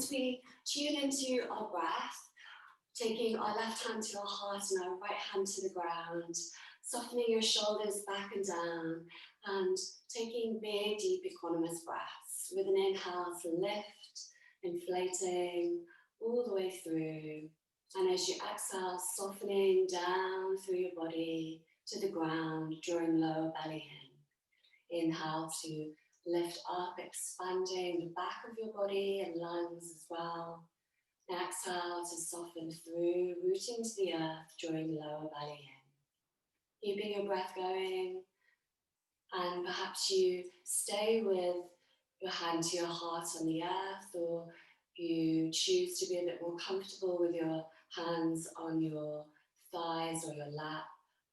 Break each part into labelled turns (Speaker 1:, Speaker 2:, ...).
Speaker 1: As we tune into our breath, taking our left hand to our heart and our right hand to the ground, softening your shoulders back and down, and taking big, deep, equanimous breaths. With an inhale to lift, inflating all the way through. And as you exhale, softening down through your body to the ground, drawing lower belly in. Inhale to lift up, expanding the back of your body and lungs as well. Exhale to soften through, rooting to the earth, drawing lower belly in. Keeping your breath going, and perhaps you stay with your hand to your heart on the earth, or you choose to be a bit more comfortable with your hands on your thighs or your lap,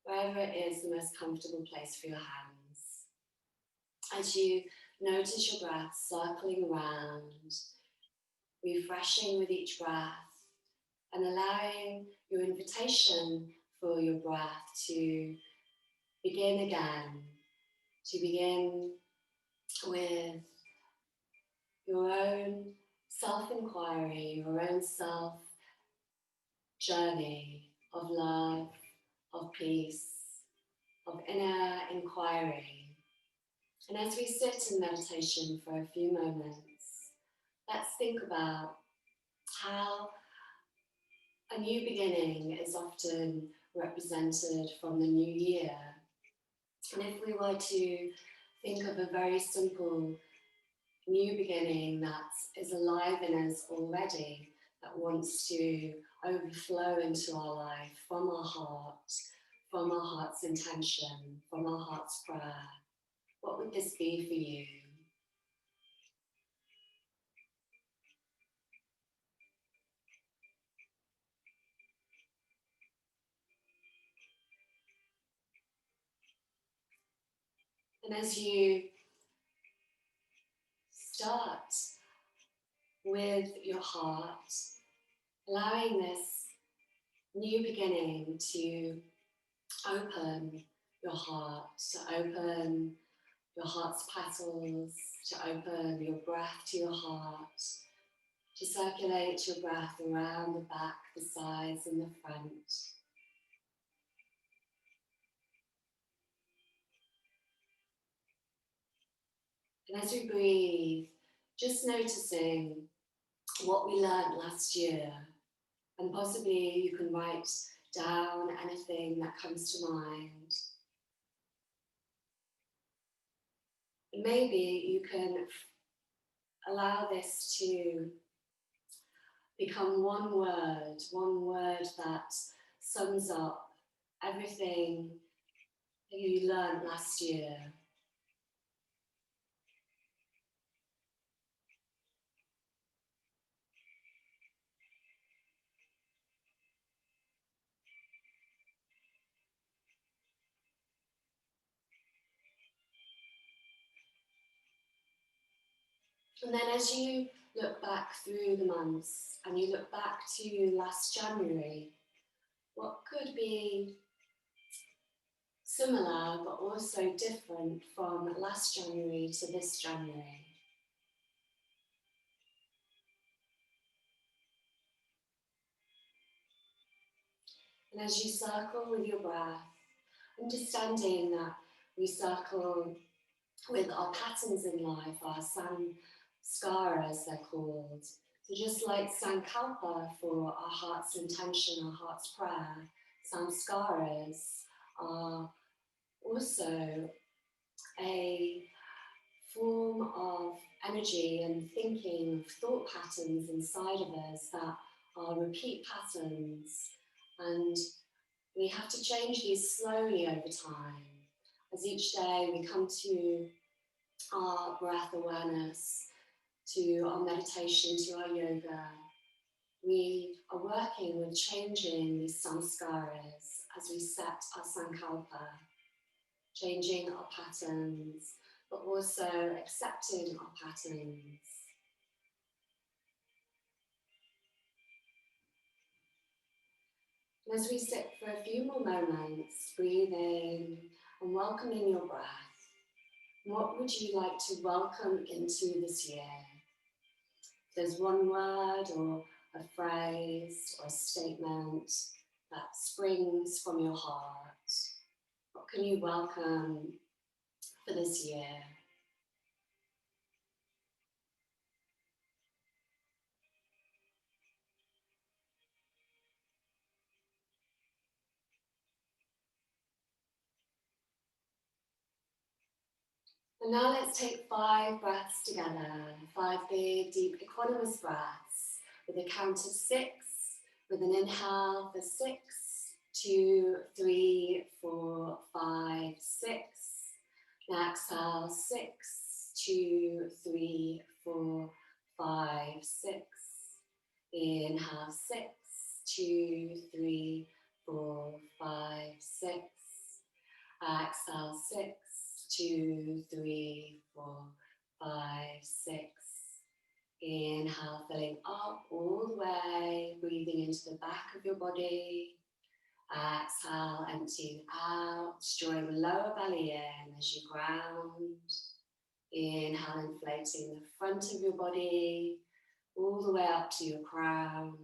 Speaker 1: wherever it is the most comfortable place for your hands. As you notice your breath circling around, refreshing with each breath, and allowing your invitation for your breath to begin again, to begin with your own self-inquiry, your own self-journey of love, of peace, of inner inquiry. And as we sit in meditation for a few moments, let's think about how a new beginning is often represented from the new year. And if we were to think of a very simple new beginning that is alive in us already, that wants to overflow into our life from our heart's intention, from our heart's prayer, what would this be for you? And as you start with your heart, allowing this new beginning to open your heart, to open your heart's petals, to open your breath to your heart, to circulate your breath around the back, the sides and the front. And as we breathe, just noticing what we learned last year, and possibly you can write down anything that comes to mind. And maybe you can allow this to become one word that sums up everything that you learned last year. And then as you look back through the months and you look back to last January, what could be similar but also different from last January to this January? And as you circle with your breath, understanding that we circle with our patterns in life, our samskara as they're called. So just like sankalpa for our heart's intention, our heart's prayer, samskaras are also a form of energy and thinking, thought patterns inside of us that are repeat patterns, and we have to change these slowly over time. As each day we come to our breath awareness, to our meditation, to our yoga, we are working with changing these samskaras as we set our sankalpa, changing our patterns, but also accepting our patterns. And as we sit for a few more moments, breathing and welcoming your breath, what would you like to welcome into this year? there's one word or a phrase or a statement that springs from your heart, what can you welcome for this year? And now let's take 5 breaths together, 5 big, deep, equanimous breaths with a count of 6, with an inhale for 6, 2, 3, 4, 5, 6. Now exhale 6, 2, 3, 4, 5, 6. Inhale 6, 2, 3, 4, 5, 6. Exhale 6, 2, 3, 4, 5, 6. Inhale, filling up all the way, breathing into the back of your body. Exhale, emptying out, drawing the lower belly in as you ground. Inhale, inflating the front of your body, all the way up to your crown.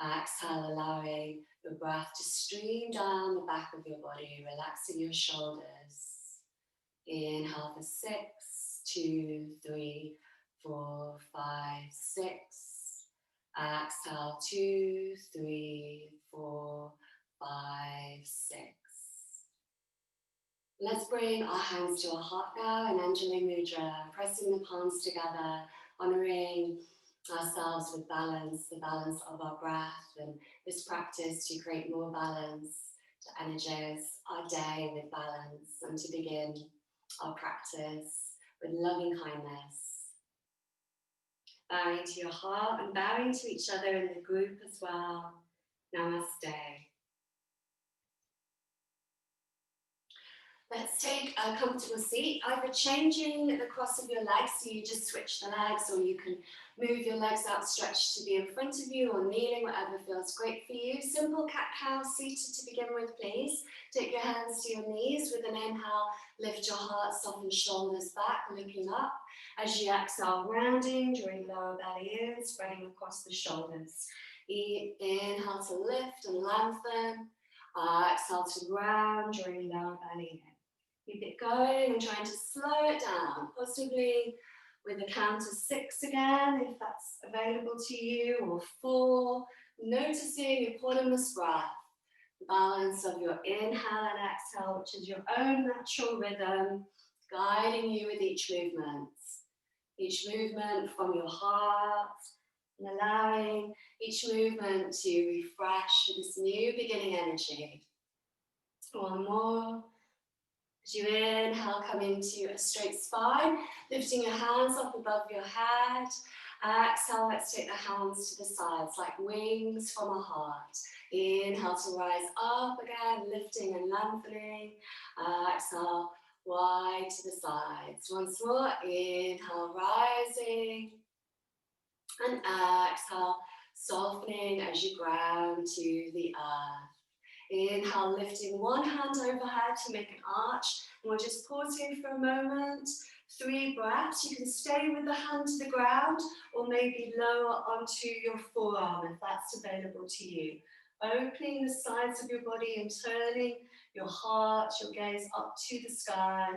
Speaker 1: Exhale, allowing your breath to stream down the back of your body, relaxing your shoulders. Inhale for 6, 2, 3, 4, 5, 6. Exhale, 2, 3, 4, 5, 6. Let's bring our hands to our heart now in Anjali Mudra, pressing the palms together, honoring ourselves with balance, the balance of our breath, and this practice to create more balance, to energize our day with balance, and to begin our practice with loving kindness. Bowing to your heart and bowing to each other in the group as well. Namaste. Let's take a comfortable seat, either changing the cross of your legs, so you just switch the legs, or you can move your legs outstretched to be in front of you, or kneeling, whatever feels great for you. Simple cat-cow seated to begin with, please. Take your hands to your knees. With an inhale, lift your heart, soften shoulders back, looking up. As you exhale, rounding, drawing lower belly in, spreading across the shoulders. Inhale to lift and lengthen. Exhale to round, drawing lower belly in. Keep it going and trying to slow it down, possibly with a count of 6 again, if that's available to you, or 4. Noticing equanimous breath, the balance of your inhale and exhale, which is your own natural rhythm, guiding you with each movement. Each movement from your heart, and allowing each movement to refresh with this new beginning energy. One more. As you inhale, come into a straight spine, lifting your hands up above your head. Exhale, let's take the hands to the sides like wings from a heart. Inhale to rise up again, lifting and lengthening. Exhale, wide to the sides. Once more, inhale, rising. And exhale, softening as you ground to the earth. Inhale, lifting one hand overhead to make an arch. And we'll just pause here for a moment. 3 breaths. You can stay with the hand to the ground, or maybe lower onto your forearm if that's available to you. Opening the sides of your body and turning your heart, your gaze up to the sky.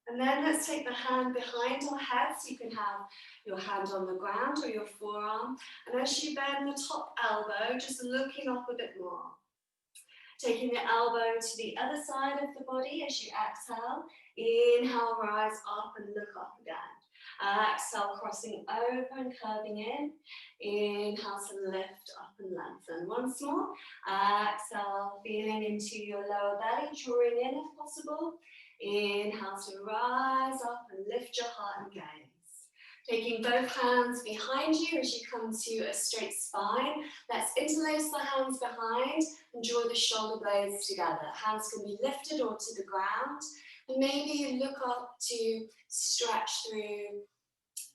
Speaker 1: And then let's take the hand behind our head, so you can have your hand on the ground or your forearm. And as you bend the top elbow, just looking up a bit more. Taking the elbow to the other side of the body as you exhale. Inhale, rise up and look up again. Exhale, crossing over and curving in. Inhale to lift up and lengthen. Once more. Exhale, feeling into your lower belly, drawing in if possible. Inhale to rise up and lift your heart and gaze. Taking both hands behind you as you come to a straight spine. Let's interlace the hands behind and draw the shoulder blades together. Hands can be lifted or to the ground. And maybe you look up to stretch through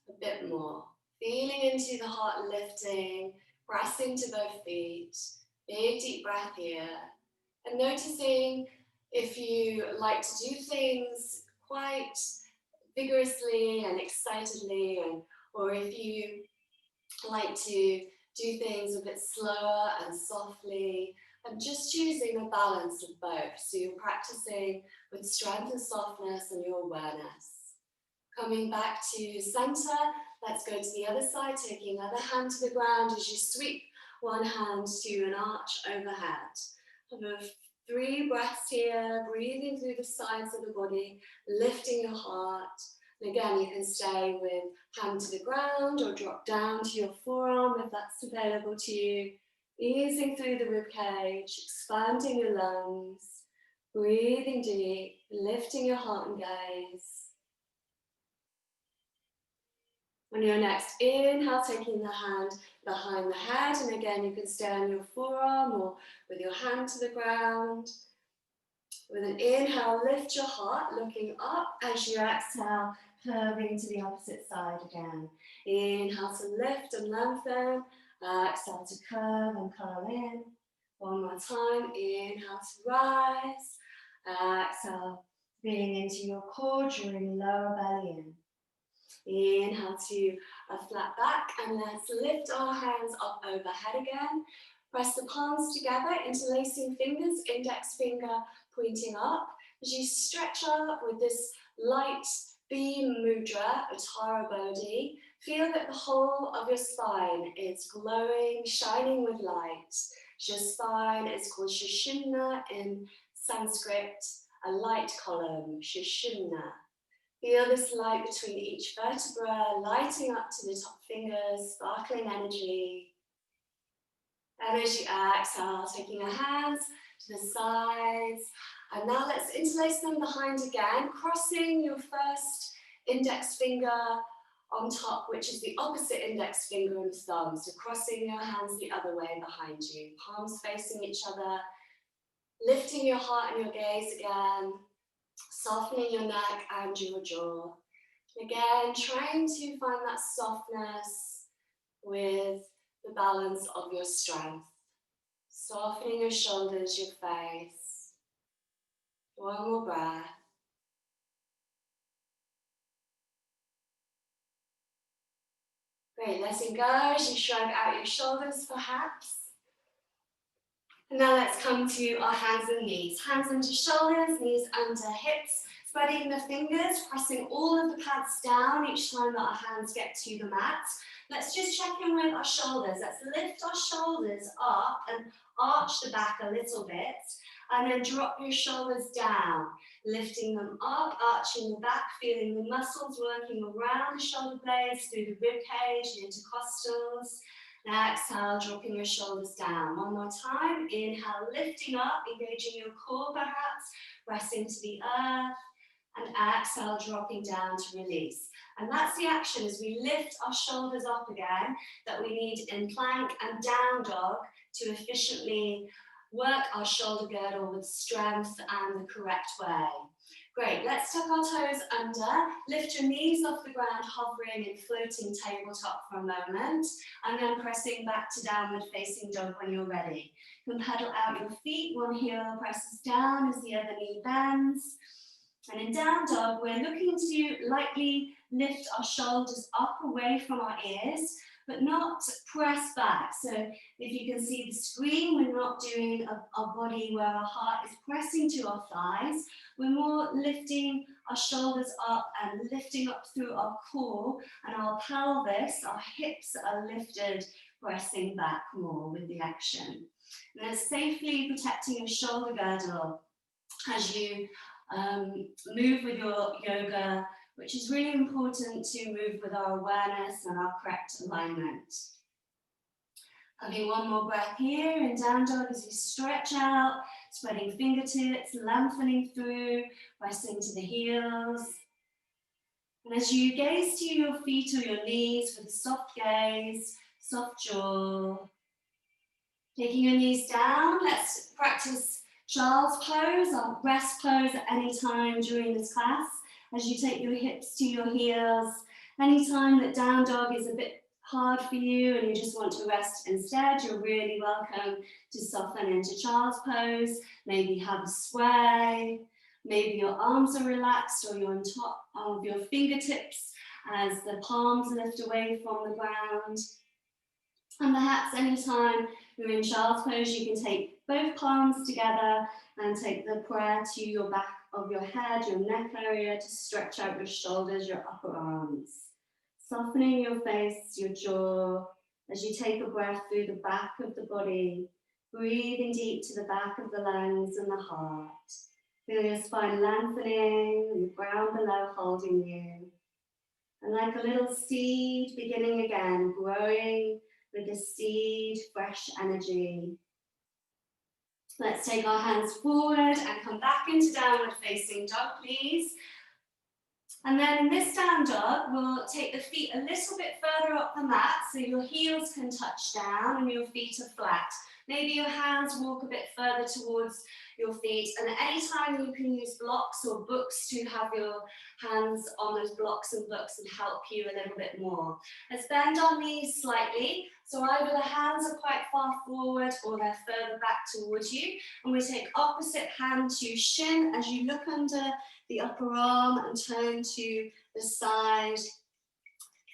Speaker 1: a bit more. Feeling into the heart lifting, pressing to both feet. Big deep breath here. And noticing if you like to do things quite vigorously and excitedly, and Or if you like to do things a bit slower and softly, and just choosing a balance of both. So you're practicing with strength and softness and your awareness. Coming back to center, let's go to the other side, taking other hand to the ground as you sweep one hand to an arch overhead. Have 3 breaths here, breathing through the sides of the body, lifting your heart. And again, you can stay with hand to the ground or drop down to your forearm if that's available to you. Easing through the ribcage, expanding your lungs, breathing deep, lifting your heart and gaze. On your next inhale, taking the hand behind the head, and again you can stay on your forearm or with your hand to the ground. With an inhale, lift your heart, looking up. As you exhale, curving to the opposite side again. Inhale to lift and lengthen. Exhale to curve and curl in. One more time. Inhale to rise. Exhale, feeling into your core, drawing lower belly in. Inhale to a flat back, and let's lift our hands up overhead again. Press the palms together, interlacing fingers, index finger pointing up. As you stretch up with this light beam mudra, Uttara Bodhi, feel that the whole of your spine is glowing, shining with light. Your spine is called Shushumna in Sanskrit, a light column, Shushumna. Feel this light between each vertebra, lighting up to the top fingers, sparkling energy. And as you exhale, taking your hands to the sides. And now let's interlace them behind again, crossing your first index finger on top, which is the opposite index finger and thumb. So crossing your hands the other way behind you, palms facing each other, lifting your heart and your gaze again, softening your neck and your jaw. Again, trying to find that softness with the balance of your strength. Softening your shoulders, your face. One more breath. Great, letting go as you shrug out your shoulders perhaps. And now let's come to our hands and knees. Hands under shoulders, knees under hips. Spreading the fingers, pressing all of the pads down each time that our hands get to the mat. Let's just check in with our shoulders. Let's lift our shoulders up and arch the back a little bit. And then drop your shoulders down, lifting them up, arching the back, feeling the muscles working around the shoulder blades, through the rib cage, the intercostals. Now exhale, dropping your shoulders down. One more time. Inhale, lifting up, engaging your core perhaps, pressing to the earth. And exhale, dropping down to release. And that's the action as we lift our shoulders up again that we need in plank and down dog to efficiently work our shoulder girdle with strength and the correct way. Great, let's tuck our toes under, lift your knees off the ground, hovering in floating tabletop for a moment, and then pressing back to downward facing dog when you're ready. You can pedal out your feet, one heel presses down as the other knee bends. And in down dog, we're looking to lightly lift our shoulders up away from our ears, but not press back. So if you can see the screen, we're not doing a body where our heart is pressing to our thighs. We're more lifting our shoulders up and lifting up through our core and our pelvis. Our hips are lifted, pressing back more with the action. And then safely protecting your shoulder girdle as you move with your yoga, which is really important to move with our awareness and our correct alignment. Having one more breath here in down dog as you stretch out, spreading fingertips, lengthening through, pressing to the heels. And as you gaze to your feet or your knees with a soft gaze, soft jaw. Taking your knees down, let's practice child's pose or rest pose at any time during this class. As you take your hips to your heels, anytime that down dog is a bit hard for you and you just want to rest instead, you're really welcome to soften into child's pose. Maybe have a sway, maybe your arms are relaxed or you're on top of your fingertips as the palms lift away from the ground. And perhaps anytime you're in child's pose, you can take both palms together and take the prayer to your back of your head, your neck area, to stretch out your shoulders, your upper arms. Softening your face, your jaw, as you take a breath through the back of the body, breathing deep to the back of the lungs and the heart. Feel your spine lengthening and the ground below holding you. And like a little seed beginning again, growing with the seed, fresh energy. Let's take our hands forward and come back into downward facing dog, please. And then in this down dog, we'll take the feet a little bit further up the mat so your heels can touch down and your feet are flat. Maybe your hands walk a bit further towards your feet, and anytime you can use blocks or books to have your hands on those blocks and books and help you a little bit more. Let's bend our knees slightly, so either the hands are quite far forward or they're further back towards you, and we take opposite hand to shin as you look under the upper arm and turn to the side,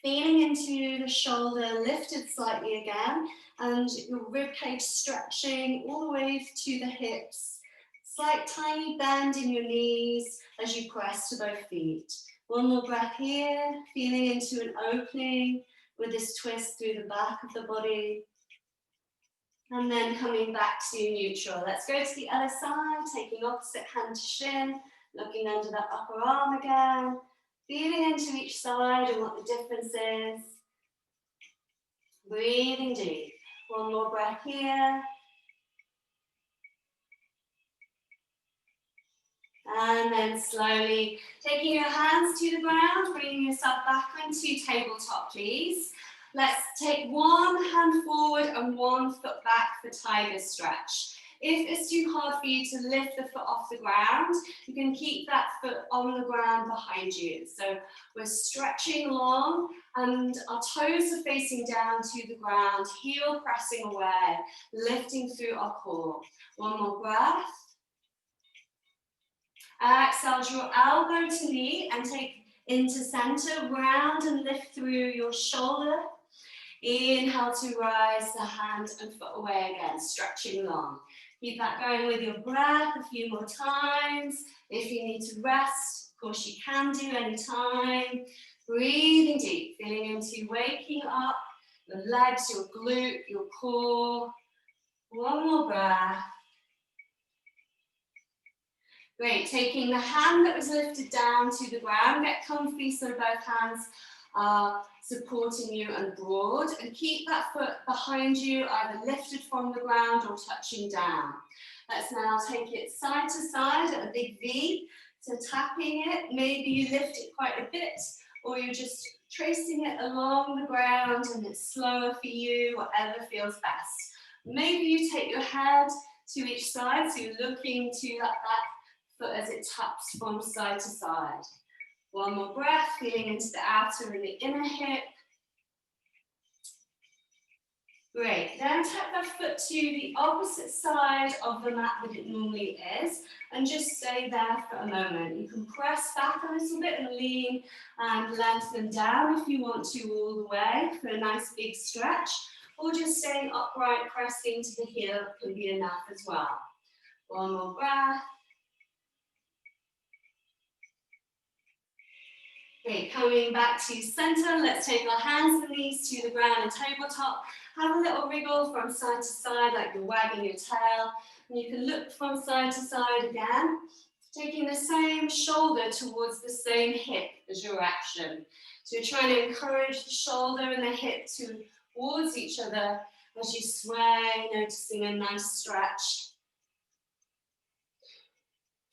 Speaker 1: feeling into the shoulder lifted slightly again, and your ribcage stretching all the way to the hips. Slight tiny bend in your knees as you press to both feet. One more breath here, feeling into an opening with this twist through the back of the body. And then coming back to neutral. Let's go to the other side, taking opposite hand to shin, looking under that upper arm again, feeling into each side and what the difference is. Breathing deep. One more breath here. And then slowly taking your hands to the ground, bringing yourself back onto tabletop, please. Let's take one hand forward and one foot back for tiger stretch. If it's too hard for you to lift the foot off the ground, you can keep that foot on the ground behind you. So we're stretching long and our toes are facing down to the ground, heel pressing away, lifting through our core. One more breath. Exhale, draw elbow to knee and take into center, round and lift through your shoulder. Inhale to rise the hand and foot away again, stretching long. Keep that going with your breath a few more times. If you need to rest, of course you can do anytime. Breathing deep, feeling into waking up your legs, your glute, your core. One more breath. Great, taking the hand that was lifted down to the ground, get comfy so both hands are supporting you and broad, and keep that foot behind you, either lifted from the ground or touching down. Let's now take it side to side at a big V. So tapping it, maybe you lift it quite a bit, or you're just tracing it along the ground and it's slower for you, whatever feels best. Maybe you take your head to each side, so you're looking to that back foot as it taps from side to side. One more breath, feeling into the outer and the inner hip. Great, then tap that foot to the opposite side of the mat that it normally is, and just stay there for a moment. You can press back a little bit and lean and lengthen down if you want to all the way for a nice big stretch, or just staying upright, pressing to the heel can be enough as well. One more breath. Okay, coming back to center, let's take our hands and knees to the ground and tabletop. Have a little wriggle from side to side like you're wagging your tail. And you can look from side to side again, taking the same shoulder towards the same hip as your action. So you're trying to encourage the shoulder and the hip towards each other as you sway, noticing a nice stretch.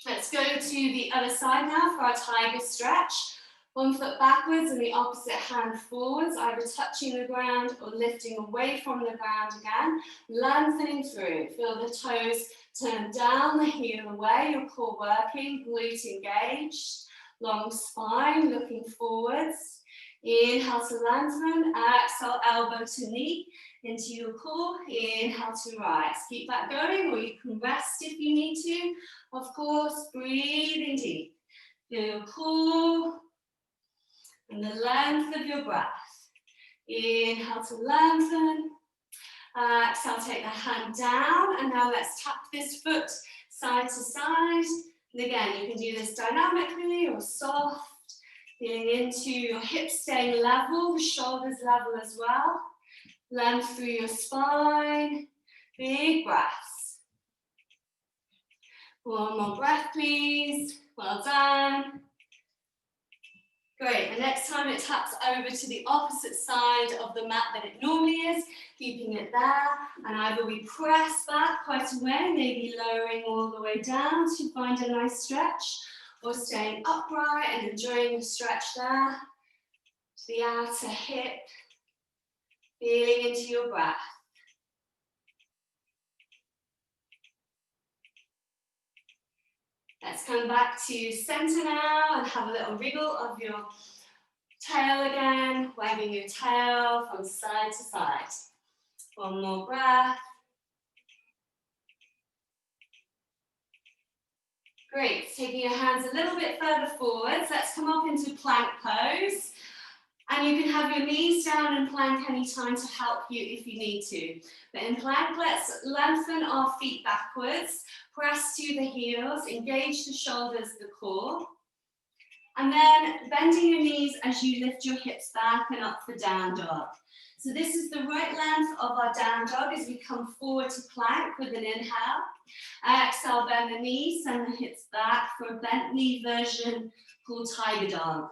Speaker 1: Let's go to the other side now for our tiger stretch. One foot backwards and the opposite hand forwards, either touching the ground or lifting away from the ground again, lengthening through. Feel the toes turn down, the heel away, your core working, glute engaged, long spine, looking forwards. Inhale to lengthen, exhale, elbow to knee, into your core, inhale to rise. Keep that going, or you can rest if you need to. Of course, breathing deep. Feel your core. and the length of your breath. Inhale to lengthen. Exhale, take the hand down, and now let's tap this foot side to side. And again, you can do this dynamically or soft, feeling into your hips staying level, the shoulders level as well. Length through your spine, big breaths. One more breath, please. Well done. Great, the next time it taps over to the opposite side of the mat that it normally is, keeping it there, and either we press back quite a way, maybe lowering all the way down to find a nice stretch, or staying upright and enjoying the stretch there, to the outer hip, feeling into your breath. Let's come back to center now and have a little wriggle of your tail again, wagging your tail from side to side. One more breath. Great, taking your hands a little bit further forwards, let's come up into plank pose. And you can have your knees down in plank anytime to help you if you need to. But in plank, let's lengthen our feet backwards, press to the heels, engage the shoulders, the core. And then bending your knees as you lift your hips back and up for down dog. So this is the right length of our down dog as we come forward to plank with an inhale. Exhale, bend the knees, send the hips back for a bent knee version called tiger dog.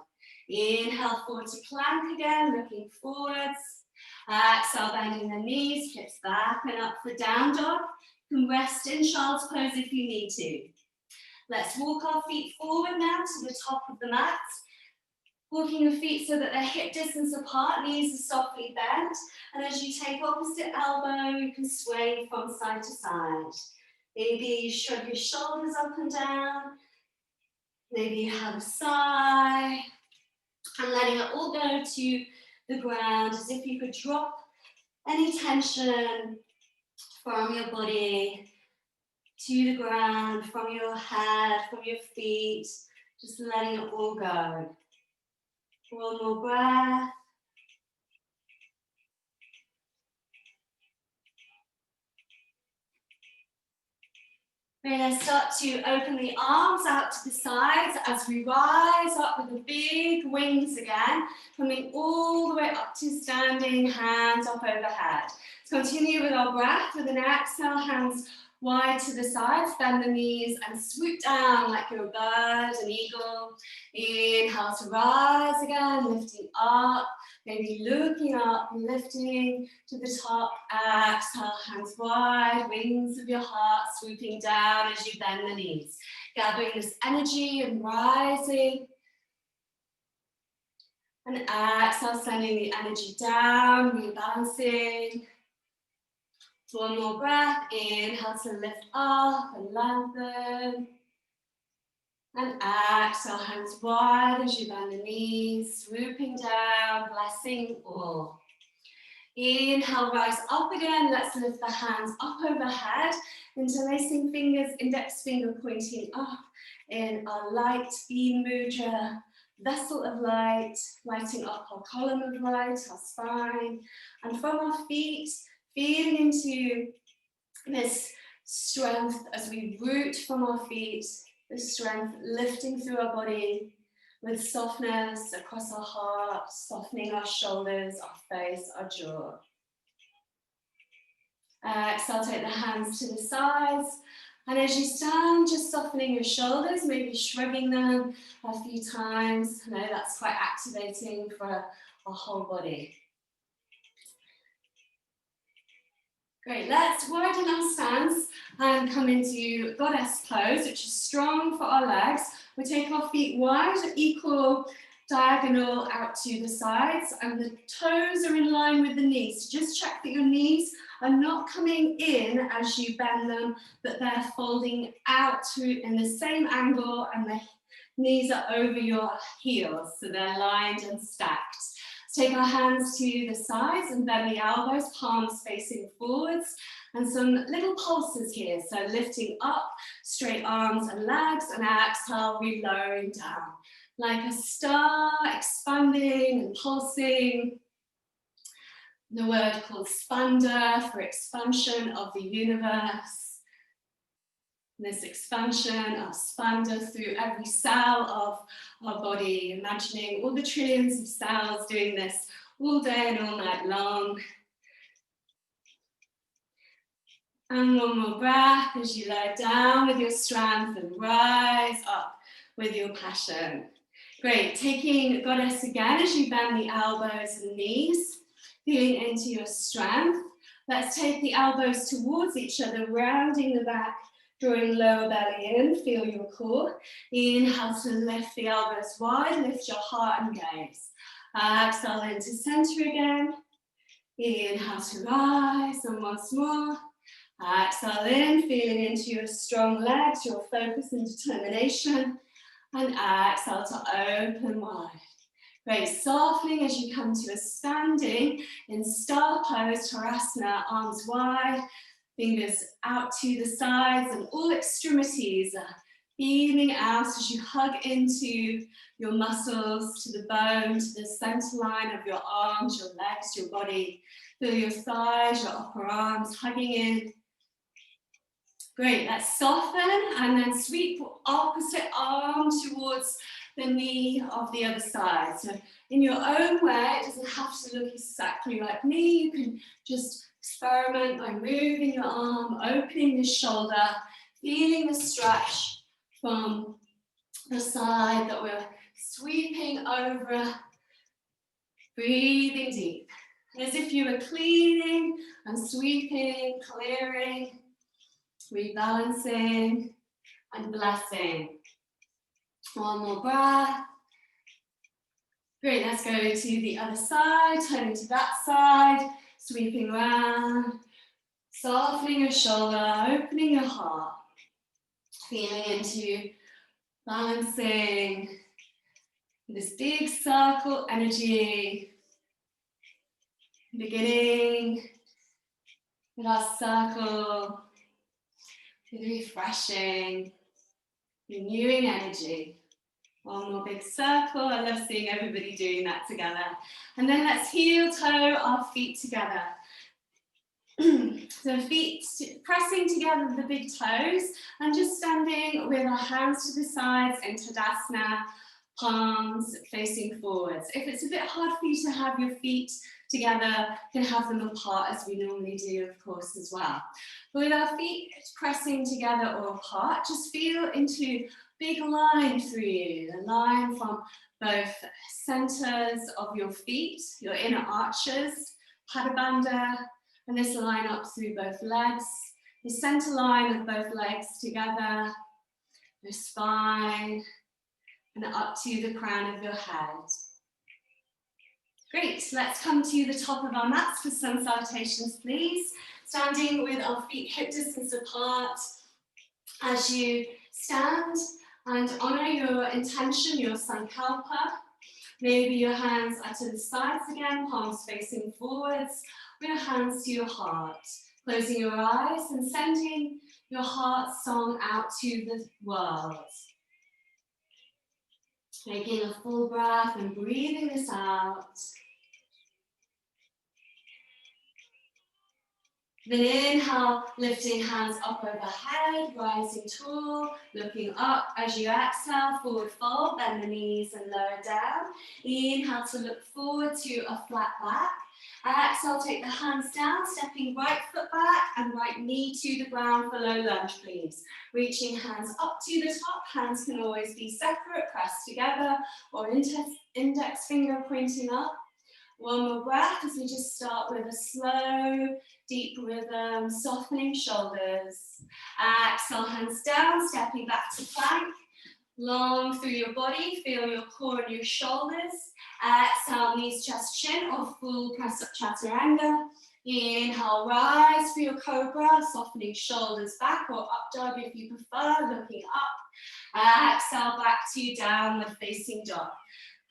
Speaker 1: Inhale forward to plank again, looking forwards. Exhale, bending the knees, hips back and up for down dog. You can rest in child's pose if you need to. Let's walk our feet forward now to the top of the mat. Walking your feet so that they're hip distance apart, knees are softly bent. And as you take opposite elbow, you can sway from side to side. Maybe you shrug your shoulders up and down. Maybe you have a sigh. And letting it all go to the ground as if you could drop any tension from your body to the ground, from your head, from your feet, just letting it all go. One more breath. We're going to start to open the arms out to the sides as we rise up with the big wings again, coming all the way up to standing, hands up overhead. Let's continue with our breath with an exhale, hands wide to the sides, bend the knees and swoop down like you're a bird, an eagle. Inhale to rise again, lifting up, maybe looking up, lifting to the top. Exhale, hands wide, wings of your heart swooping down as you bend the knees. Gathering this energy and rising. And exhale, sending the energy down, rebalancing. One more breath, inhale to lift up and lengthen. And exhale, hands wide as you bend the knees, swooping down, blessing all. Inhale, rise up again. Let's lift the hands up overhead, interlacing fingers, index finger pointing up in our light beam mudra, vessel of light, lighting up our column of light, our spine, and from our feet, feeling into this strength as we root from our feet, the strength lifting through our body with softness across our heart, softening our shoulders, our face, our jaw. Exhale, take the hands to the sides. And as you stand, just softening your shoulders, maybe shrugging them a few times. I know that's quite activating for our whole body. Great, let's widen our stance and come into goddess pose, which is strong for our legs. We take our feet wide, equal diagonal out to the sides, and the toes are in line with the knees. So just check that your knees are not coming in as you bend them, but they're folding out in the same angle, and the knees are over your heels, so they're lined and stacked. Take our hands to the sides and bend the elbows, palms facing forwards, and some little pulses here. So lifting up, straight arms and legs, and exhale, re-lowering down. like a star expanding and pulsing. The word called spanda for expansion of the universe. This expansion of spanda through every cell of our body, imagining all the trillions of cells doing this all day and all night long. And one more breath as you lie down with your strength and rise up with your passion. Great, taking Goddess again as you bend the elbows and knees, feeling into your strength. Let's take the elbows towards each other, rounding the back, drawing lower belly in, feel your core. Inhale to lift the elbows wide, lift your heart and gaze. Exhale into center again. Inhale to rise, and once more. Exhale in, feeling into your strong legs, your focus and determination. And exhale to open wide. Great, softening as you come to a standing in star pose, Tadasana, arms wide, fingers out to the sides, and all extremities are beaming out as you hug into your muscles, to the bone, to the center line of your arms, your legs, your body. Feel your thighs, your upper arms hugging in. Great, let's soften and then sweep opposite arm towards the knee of the other side. So in your own way, it doesn't have to look exactly like me. You can just experiment by moving your arm, opening the shoulder, feeling the stretch from the side that we're sweeping over, breathing deep. As if you were cleaning and sweeping, clearing, rebalancing and blessing. One more breath. Great, let's go to the other side, turning to that side, sweeping around, softening your shoulder, opening your heart, feeling into balancing this big circle energy, beginning with our circle, with refreshing, renewing energy. One more big circle. I love seeing everybody doing that together. And then let's heel toe our feet together. So feet pressing together the big toes and just standing with our hands to the sides in Tadasana, palms facing forwards. If it's a bit hard for you to have your feet together, you can have them apart as we normally do, of course, as well. But with our feet pressing together or apart, just feel into big line through you, the line from both centers of your feet, your inner arches, Padabandha, and this line up through both legs, the center line of both legs together, your spine, and up to the crown of your head. Great, let's come to the top of our mats for sun salutations, please. Standing with our feet hip distance apart. As you stand and honor your intention, your sankalpa. Maybe your hands are to the sides again, palms facing forwards, with your hands to your heart. Closing your eyes and sending your heart song out to the world. Taking a full breath and breathing this out. Then inhale, lifting hands up overhead, rising tall, looking up as you exhale, forward fold, bend the knees and lower down. Inhale to look forward to a flat back. Exhale, take the hands down, stepping right foot back and right knee to the ground for low lunge, please. Reaching hands up to the top, hands can always be separate, pressed together, or index finger pointing up. One more breath as we just start with a slow, deep rhythm, softening shoulders. Exhale, hands down, stepping back to plank. Long through your body, feel your core and your shoulders. Exhale, knees, chest, chin, or full press up chaturanga. Inhale, rise for your cobra, softening shoulders back, or up dog if you prefer, looking up. Exhale, back to downward facing dog.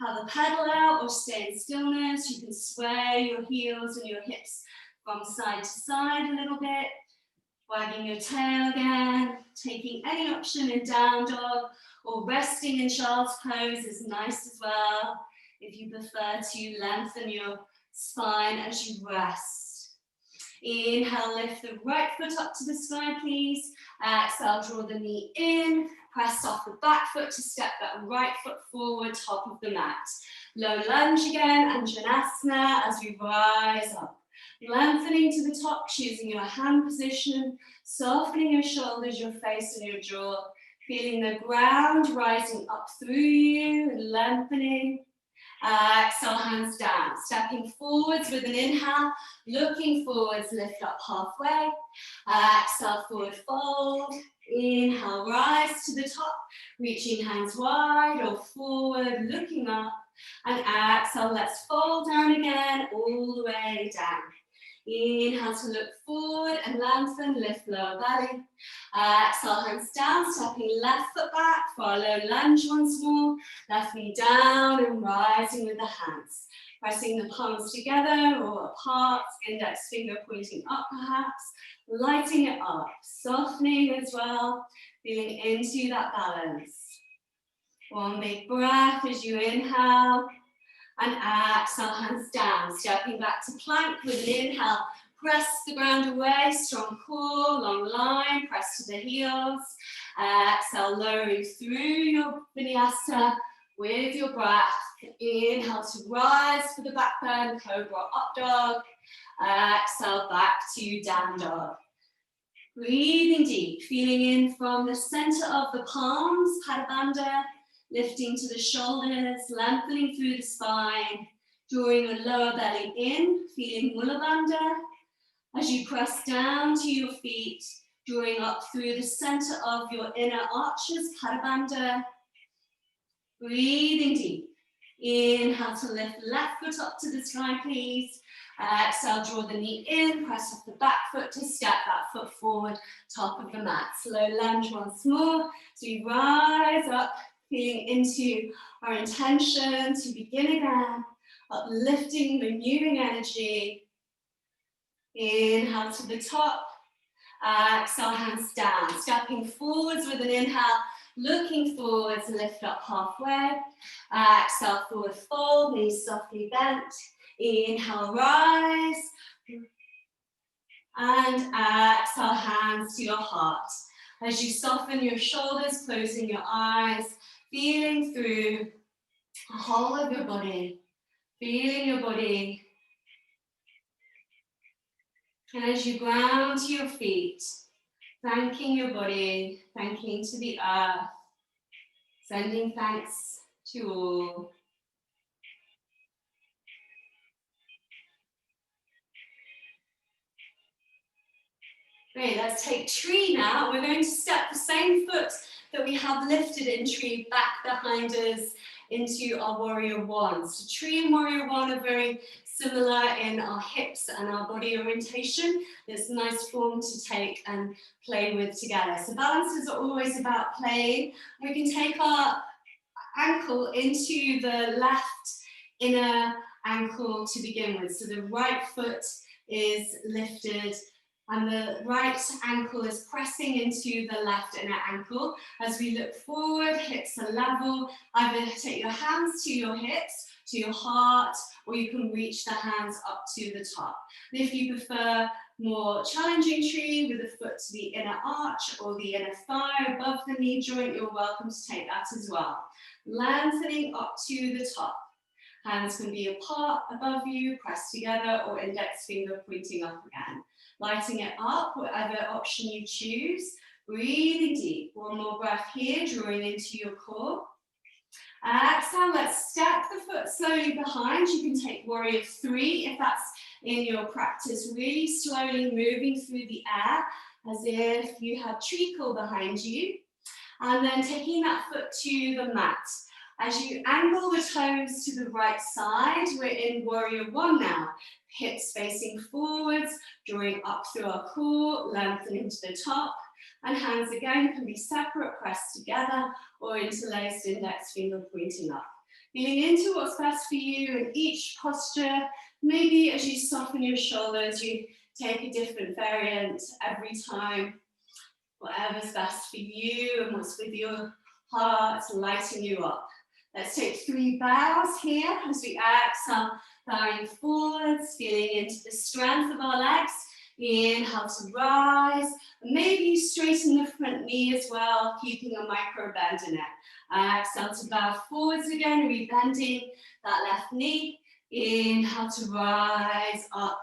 Speaker 1: Have a pedal out or stay in stillness. You can sway your heels and your hips from side to side a little bit. Wagging your tail again, taking any option in down dog or resting in child's pose is nice as well. If you prefer to lengthen your spine as you rest. Inhale, lift the right foot up to the sky, please. Exhale, draw the knee in. Press off the back foot to step that right foot forward, top of the mat. Low lunge again, and Shavasana as we rise up. Lengthening to the top, choosing your hand position, softening your shoulders, your face and your jaw. Feeling the ground rising up through you, lengthening. Exhale, hands down. Stepping forwards with an inhale, looking forwards, lift up halfway. Exhale, forward fold. Inhale, rise to the top, reaching hands wide or forward, looking up. And exhale, let's fold down again, all the way down. Inhale to look forward and lengthen, lift lower belly. Exhale, hands down, stepping left foot back for a low lunge once more. Left knee down and rising with the hands. Pressing the palms together or apart, index finger pointing up perhaps. Lighting it up, softening as well, feeling into that balance. One big breath as you inhale. And exhale, hands down, stepping back to plank with an inhale. Press the ground away, strong core, long line, press to the heels. Exhale, lowering through your vinyasa with your breath. Inhale to rise for the back bend, cobra up dog. Exhale, back to down dog. Breathing deep, feeling in from the center of the palms, Tadasana. Lifting to the shoulders, lengthening through the spine, drawing the lower belly in, feeling Mula Bandha. As you press down to your feet, drawing up through the center of your inner arches, Padabandha. Breathing deep. Inhale to lift left foot up to the sky, please. Exhale, draw the knee in, press off the back foot to step that foot forward, top of the mat. Slow lunge once more. So you rise up. Feeling into our intention to begin again, uplifting, renewing energy. Inhale to the top, exhale, hands down, stepping forwards with an inhale, looking forwards, lift up halfway. Exhale, forward fold, knees softly bent. Inhale, rise. And exhale, hands to your heart. As you soften your shoulders, closing your eyes, feeling through the whole of your body, feeling your body. And as you ground to your feet, thanking your body, thanking to the earth, sending thanks to all. Great, let's take tree now. We're going to step the same foot that we have lifted in tree back behind us into our warrior one. So tree and warrior one are very similar in our hips and our body orientation. It's a nice form to take and play with together. So balances are always about playing. We can take our ankle into the left inner ankle to begin with. So the right foot is lifted and the right ankle is pressing into the left inner ankle. As we look forward, hips are level. Either take your hands to your hips, to your heart, or you can reach the hands up to the top. And if you prefer more challenging tree with the foot to the inner arch or the inner thigh above the knee joint, you're welcome to take that as well. Lengthening up to the top. Hands can be apart above you, pressed together, or index finger pointing up again. Lighting it up, whatever option you choose. Breathing deep. One more breath here, drawing into your core. Exhale, let's step the foot slowly behind. You can take warrior three if that's in your practice. Really slowly moving through the air as if you had treacle behind you. And then taking that foot to the mat. As you angle the toes to the right side, we're in warrior one now. Hips facing forwards, drawing up through our core, lengthening to the top. And hands again can be separate, pressed together, or interlaced, index finger pointing up. Feeling into what's best for you in each posture, Maybe as you soften your shoulders, you take a different variant every time, whatever's best for you and what's with your heart, lighting you up. Let's take 3 bows here as we exhale, bowing forwards, feeling into the strength of our legs. Inhale to rise, maybe straighten the front knee as well, keeping a micro bend in it. Exhale to bow forwards again, rebending that left knee. Inhale to rise up,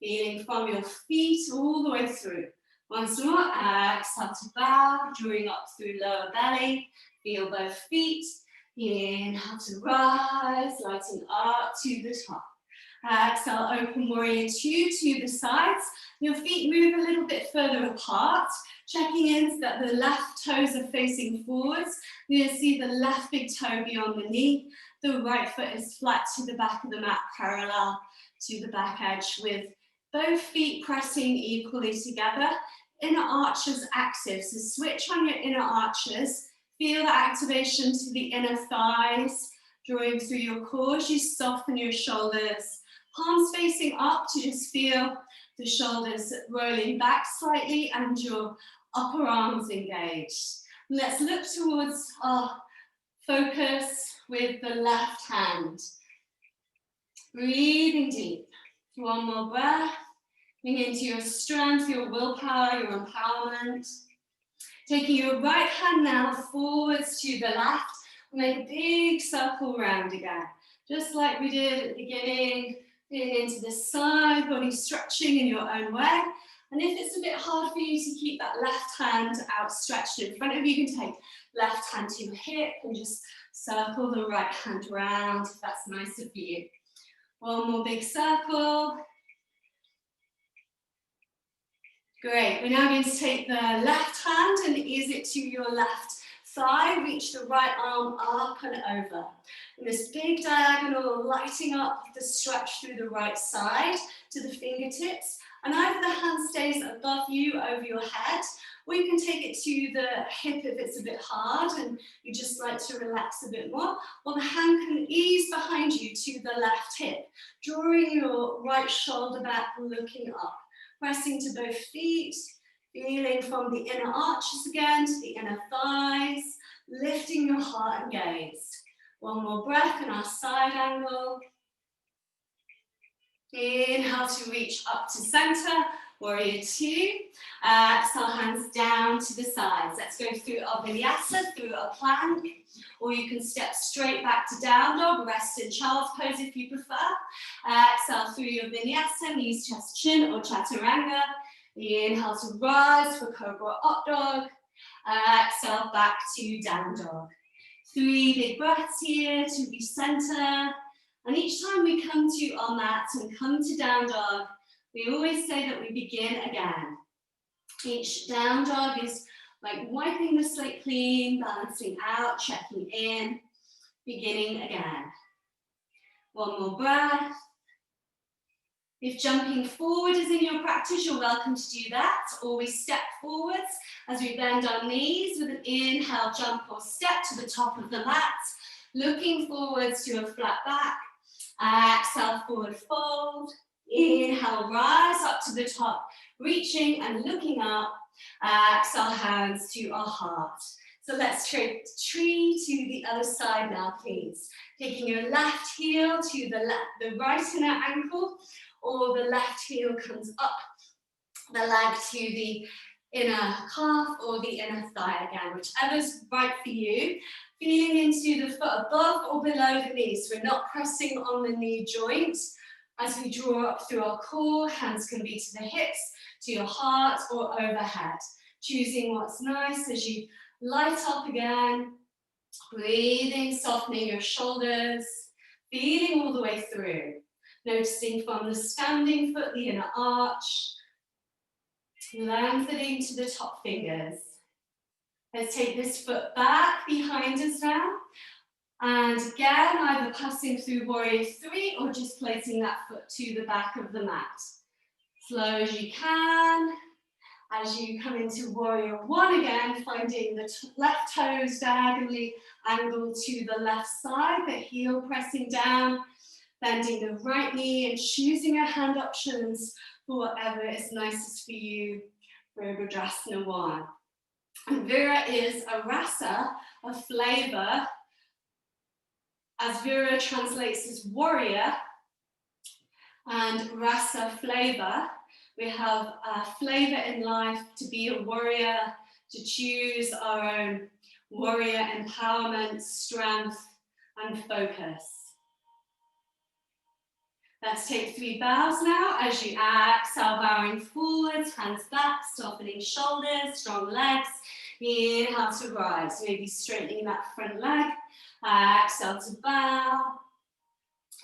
Speaker 1: feeling from your feet all the way through. Once more, exhale to bow, drawing up through lower belly. Feel both feet. Inhale to rise, lighting up to the top. Exhale, open warrior 2 to the sides. Your feet move a little bit further apart, checking in that the left toes are facing forwards. You'll see the left big toe beyond the knee. The right foot is flat to the back of the mat, parallel to the back edge, with both feet pressing equally together. Inner arches active, so switch on your inner arches. Feel the activation to the inner thighs, drawing through your core as you soften your shoulders. Palms facing up to just feel the shoulders rolling back slightly and your upper arms engaged. Let's look towards our focus with the left hand. Breathing deep. One more breath. Bring into your strength, your willpower, your empowerment. Taking your right hand now forwards to the left. Make a big circle round again. Just like we did at the beginning. Feeling into the side, body stretching in your own way. And if it's a bit hard for you to keep that left hand outstretched in front of you, you can take left hand to your hip and just circle the right hand round if that's nicer for you. One more big circle. Great, we're now going to take the left hand and ease it to your left thigh. Reach the right arm up and over. And this big diagonal, lighting up the stretch through the right side to the fingertips. And either the hand stays above you over your head, or you can take it to the hip if it's a bit hard and you just like to relax a bit more. Or the hand can ease behind you to the left hip, drawing your right shoulder back, looking up. Pressing to both feet, feeling from the inner arches again to the inner thighs, lifting your heart and gaze. One more breath in our side angle. Inhale to reach up to center, warrior 2. Exhale, hands down to the sides. Let's go through our vinyasa, through a plank, or you can step straight back to down dog, rest in child's pose if you prefer. Exhale through your vinyasa, knees, chest, chin, or chaturanga. Inhale to rise for cobra up dog. Exhale back to down dog. 3 big breaths here to recenter. And each time we come to our mat and come to down dog, we always say that we begin again. Each down dog is like wiping the slate clean, balancing out, checking in, beginning again. One more breath. If jumping forward is in your practice, you're welcome to do that. Or we step forwards as we bend our knees with an inhale, jump or step to the top of the mat, looking forwards to a flat back. Exhale, forward fold. Inhale, rise up to the top, reaching and looking up. Exhale, hands to our heart. So let's tree to the other side now, please. Taking your left heel to the right inner ankle, or the left heel comes up the leg to the inner calf or the inner thigh again, whichever's right for you. Feeling into the foot above or below the knees. We're not pressing on the knee joint. As we draw up through our core, hands can be to the hips, to your heart, or overhead. Choosing what's nice as you light up again. Breathing, softening your shoulders. Feeling all the way through. Noticing from the standing foot, the inner arch. Lengthening to the top fingers. Let's take this foot back behind us now. And again, either passing through warrior 3 or just placing that foot to the back of the mat. Slow as you can. As you come into warrior 1 again, finding the left toes diagonally angled to the left side, the heel pressing down. bending the right knee and choosing your hand options for whatever is nicest for you for Virabhadrasana 1. And Vira is a rasa, a flavor, as Vira translates as warrior, and rasa flavor. We have a flavor in life to be a warrior, to choose our own warrior empowerment, strength, and focus. Let's take 3 bows now as you exhale, bowing forwards, hands back, softening shoulders, strong legs. Inhale to rise, maybe straightening that front leg. Exhale to bow.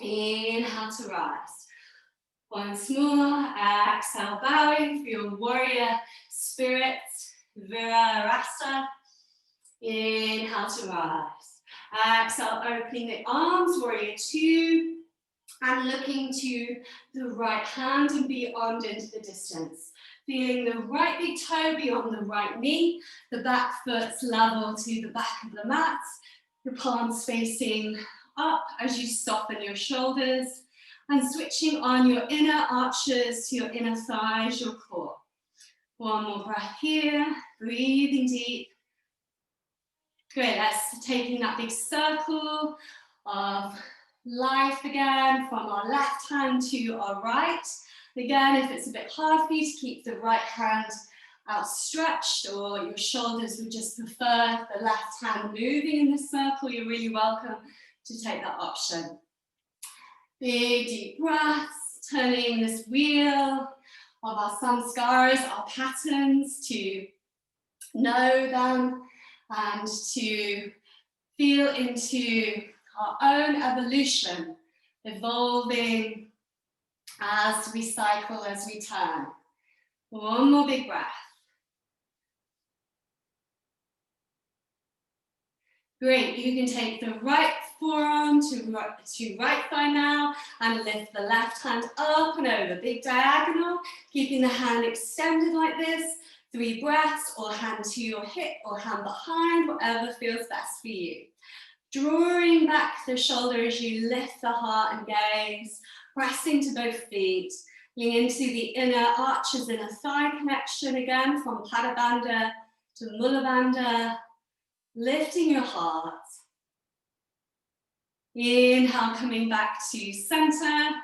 Speaker 1: Inhale to rise. Once more, exhale, bowing for your warrior spirit, Virarasa. Inhale to rise. Exhale, opening the arms, warrior 2. And looking to the right hand and beyond into the distance. Feeling the right big toe beyond the right knee, the back foot's level to the back of the mat, your palms facing up as you soften your shoulders, and switching on your inner arches to your inner thighs, your core. One more breath here, breathing deep. Great, let's taking that big circle of life again, from our left hand to our right. Again, if it's a bit hard for you to keep the right hand outstretched, or your shoulders would just prefer the left hand moving in this circle, you're really welcome to take that option. Big deep breaths, turning this wheel of our samskaras, our patterns, to know them and to feel into our own evolution, evolving as we cycle, as we turn. One more big breath. Great, you can take the right forearm to right thigh now and lift the left hand up and over, big diagonal, keeping the hand extended like this. 3 breaths, or hand to your hip or hand behind, whatever feels best for you. Drawing back the shoulder as you lift the heart and gaze, pressing to both feet, leaning into the inner arches, inner thigh connection again, from Padabandha to Mulabandha, lifting your heart. Inhale, coming back to center,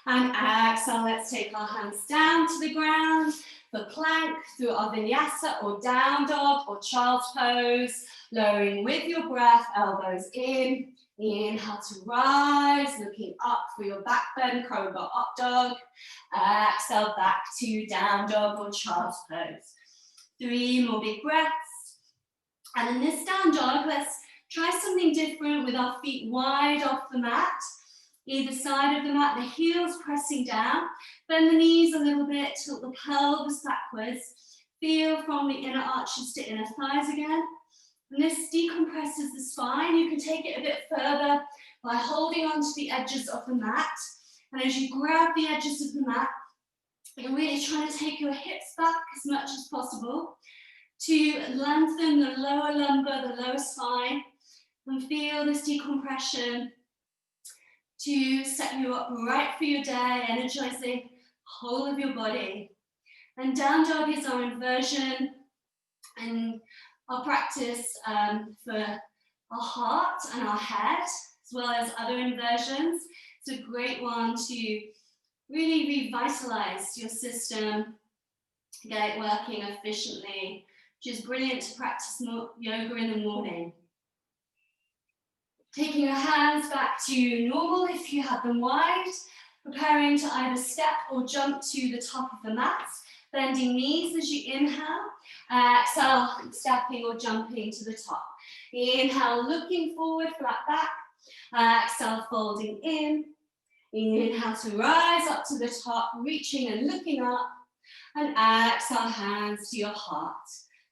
Speaker 1: and exhale, let's take our hands down to the ground for plank through our vinyasa or down dog or child's pose, lowering with your breath, elbows in. Inhale to rise, looking up for your back bend, cobra up dog. Exhale, back to down dog or child's pose. 3 more big breaths. And in this down dog, let's try something different with our feet wide off the mat. Either side of the mat, the heels pressing down. Bend the knees a little bit, tilt the pelvis backwards. Feel from the inner arches to inner thighs again. And this decompresses the spine. You can take it a bit further by holding onto the edges of the mat. And as you grab the edges of the mat, you're really trying to take your hips back as much as possible to lengthen the lower lumbar, the lower spine, and feel this decompression to set you up right for your day, energizing the whole of your body. And down dog is our inversion and our practice for our heart and our head, as well as other inversions. It's a great one to really revitalize your system, get it working efficiently, which is brilliant to practice yoga in the morning. Taking your hands back to normal if you have them wide, preparing to either step or jump to the top of the mat, bending knees as you inhale, exhale, stepping or jumping to the top. Inhale, looking forward, flat back, exhale, folding in. Inhale to rise up to the top, reaching and looking up, and exhale, hands to your heart.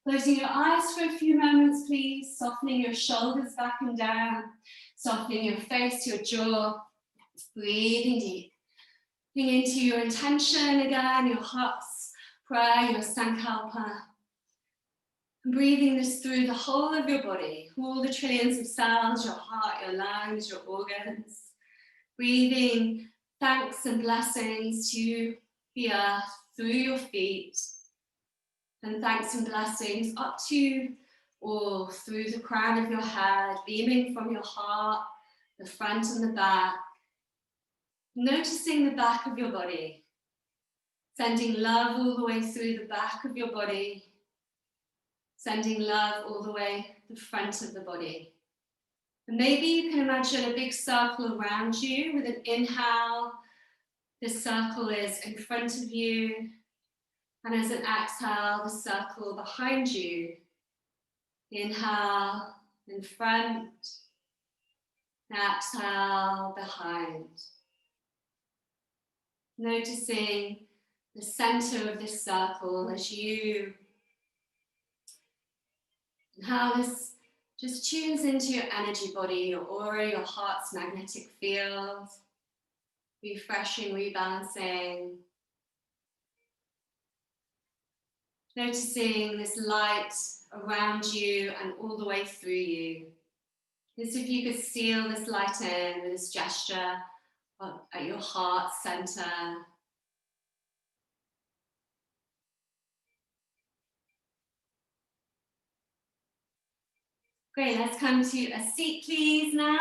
Speaker 1: Closing your eyes for a few moments, please, softening your shoulders back and down, softening your face, your jaw, breathing deep. Bring into your intention again, your heart's prayer, your sankalpa. And breathing this through the whole of your body, all the trillions of cells, your heart, your lungs, your organs. Breathing thanks and blessings to the earth through your feet, and thanks and blessings up to or through the crown of your head, beaming from your heart, the front and the back. Noticing the back of your body, sending love all the way through the back of your body, sending love all the way to the front of the body. And maybe you can imagine a big circle around you. With an inhale, this circle is in front of you, and as an exhale, the circle behind you. Inhale, in front, exhale, behind. Noticing the center of this circle as you, and how this just tunes into your energy body, your aura, your heart's magnetic field, refreshing, rebalancing. Noticing this light around you and all the way through you. As if you could seal this light in with this gesture at your heart center. Great, let's come to a seat please now.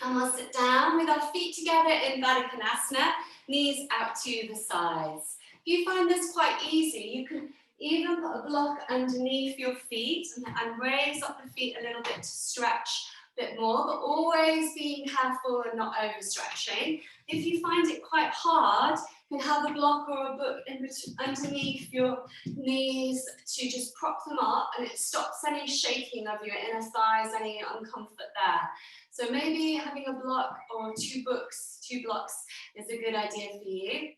Speaker 1: And we'll sit down with our feet together in Tadasana, knees out to the sides. If you find this quite easy, you can even put a block underneath your feet and raise up the feet a little bit to stretch a bit more, but always being careful and not overstretching. If you find it quite hard, you can have a block or a book underneath your knees to just prop them up, and it stops any shaking of your inner thighs, any uncomfort there. So maybe having a block or two blocks is a good idea for you.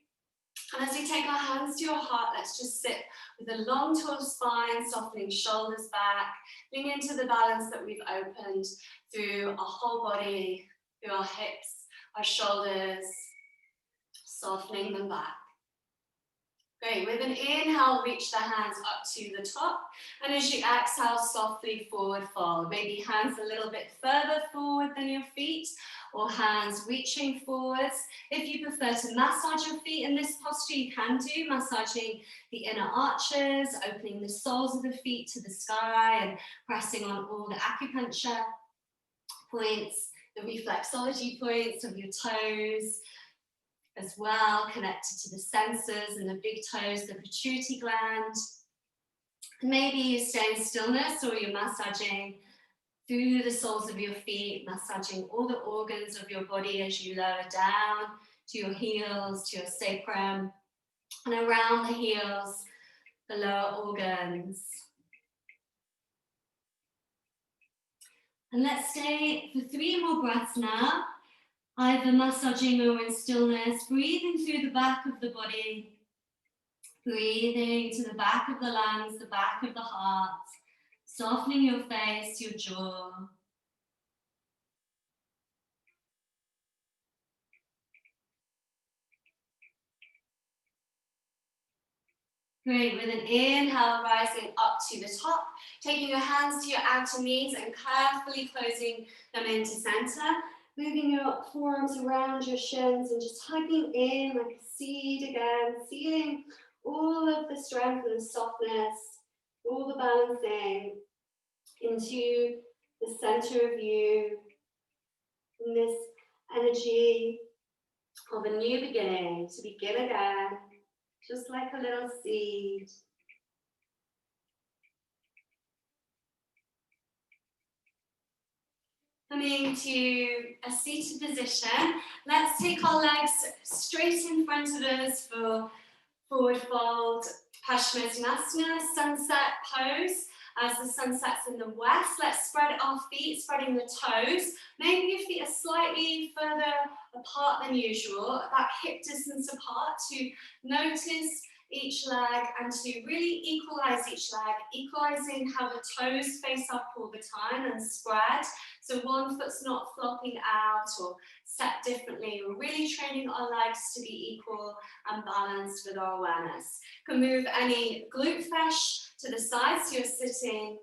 Speaker 1: And as we take our hands to your heart, let's just sit with a long, tall spine, softening shoulders back, lean into the balance that we've opened through our whole body, through our hips, our shoulders, softening them back. Great, with an inhale, reach the hands up to the top, and as you exhale, softly forward fold. Maybe hands a little bit further forward than your feet, or hands reaching forwards. If you prefer to massage your feet in this posture, you can do, massaging the inner arches, opening the soles of the feet to the sky, and pressing on all the acupuncture points, the reflexology points of your toes, as well, connected to the sensors and the big toes, the pituitary gland. Maybe you stay in stillness, or you're massaging through the soles of your feet, massaging all the organs of your body as you lower down to your heels, to your sacrum, and around the heels, the lower organs. And let's stay for 3 more breaths now. Either massaging or in stillness, breathing through the back of the body, breathing to the back of the lungs, the back of the heart, softening your face, your jaw. Great, with an inhale, rising up to the top, taking your hands to your outer knees and carefully closing them into center. Moving your forearms around your shins and just hugging in like a seed again, feeling all of the strength and the softness, all the balancing into the center of you, in this energy of a new beginning, to begin again, just like a little seed. Coming to a seated position, let's take our legs straight in front of us for forward fold, Paschimottanasana, sunset pose. As the sun sets in the west, let's spread our feet, spreading the toes. Maybe your feet are slightly further apart than usual, about hip distance apart, to notice each leg and to really equalize each leg, equalizing how the toes face up all the time and spread. So one foot's not flopping out or set differently. We're really training our legs to be equal and balanced with our awareness. You can move any glute flesh to the side, so you're sitting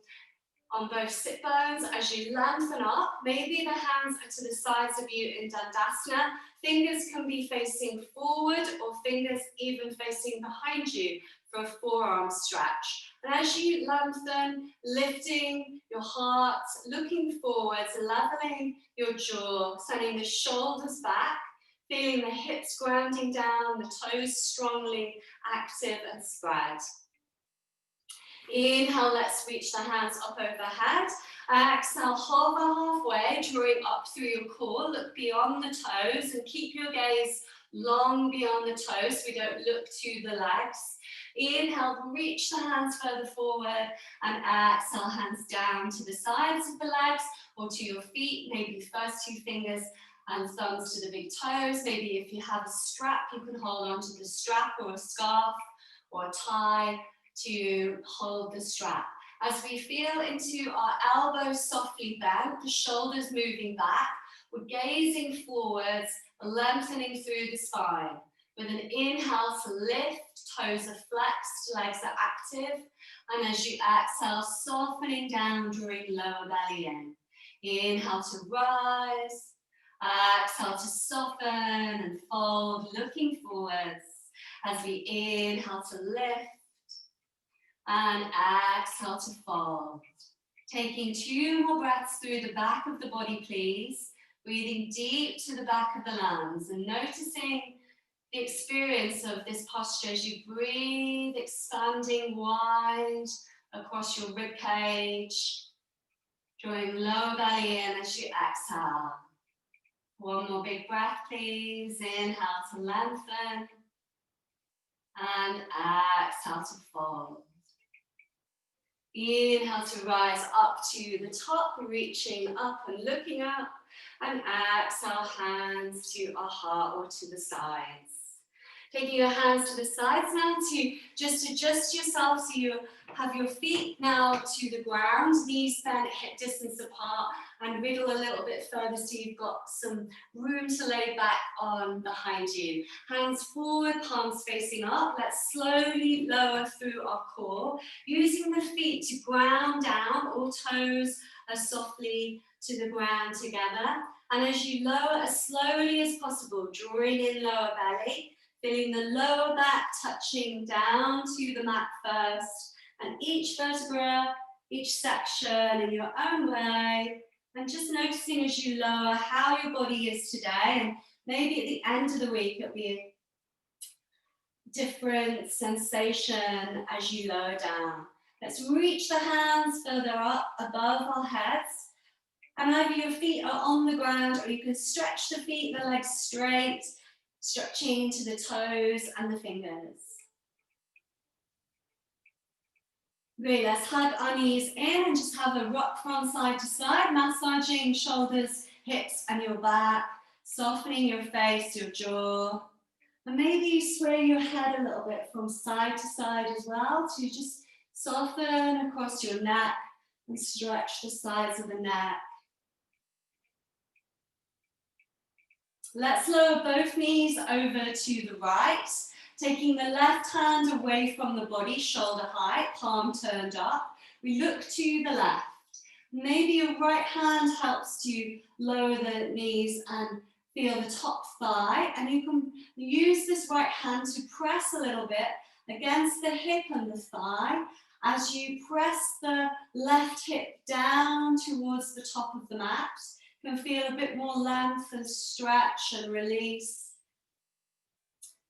Speaker 1: on both sit bones as you lengthen up. Maybe the hands are to the sides of you in Tadasana. Fingers can be facing forward or fingers even facing behind you for a forearm stretch. And as you lengthen, lifting your heart, looking forwards, leveling your jaw, sending the shoulders back, feeling the hips grounding down, the toes strongly active and spread. Inhale, let's reach the hands up overhead. Exhale, hover halfway, drawing up through your core. Look beyond the toes and keep your gaze long beyond the toes so we don't look to the legs. Inhale, reach the hands further forward and exhale, hands down to the sides of the legs or to your feet, maybe first 2 fingers and thumbs to the big toes. Maybe if you have a strap, you can hold onto the strap or a scarf or a tie to hold the strap. As we feel into our elbows softly bent, the shoulders moving back, we're gazing forwards, lengthening through the spine. With an inhale to lift, toes are flexed, legs are active. And as you exhale, softening down, drawing lower belly in. Inhale to rise, exhale to soften and fold, looking forwards. As we inhale to lift, and exhale to fold. Taking 2 more breaths through the back of the body, please. Breathing deep to the back of the lungs and noticing the experience of this posture as you breathe, expanding wide across your rib cage, drawing lower belly in as you exhale. 1 more big breath, please. Inhale to lengthen and exhale to fold. Inhale to rise up to the top, reaching up and looking up, and exhale, hands to our heart or to the sides. Taking your hands to the sides now to just adjust yourself so you have your feet now to the ground, knees bent, hip distance apart, and wriggle a little bit further so you've got some room to lay back on behind you. Hands forward, palms facing up. Let's slowly lower through our core, using the feet to ground down. All toes are softly to the ground together. And as you lower as slowly as possible, drawing in lower belly, feeling the lower back touching down to the mat first, and each vertebra, each section in your own way, and just noticing as you lower how your body is today, and maybe at the end of the week it'll be a different sensation as you lower down. Let's reach the hands further up above our heads, and either your feet are on the ground or you can stretch the feet, the legs straight, stretching to the toes and the fingers. Great, let's hug our knees in and just have a rock from side to side, massaging shoulders, hips and your back, softening your face, your jaw. And maybe you sway your head a little bit from side to side as well to just soften across your neck and stretch the sides of the neck. Let's lower both knees over to the right, taking the left hand away from the body, shoulder height, palm turned up. We look to the left. Maybe your right hand helps to lower the knees and feel the top thigh, and you can use this right hand to press a little bit against the hip and the thigh as you press the left hip down towards the top of the mat. You can feel a bit more length and stretch and release.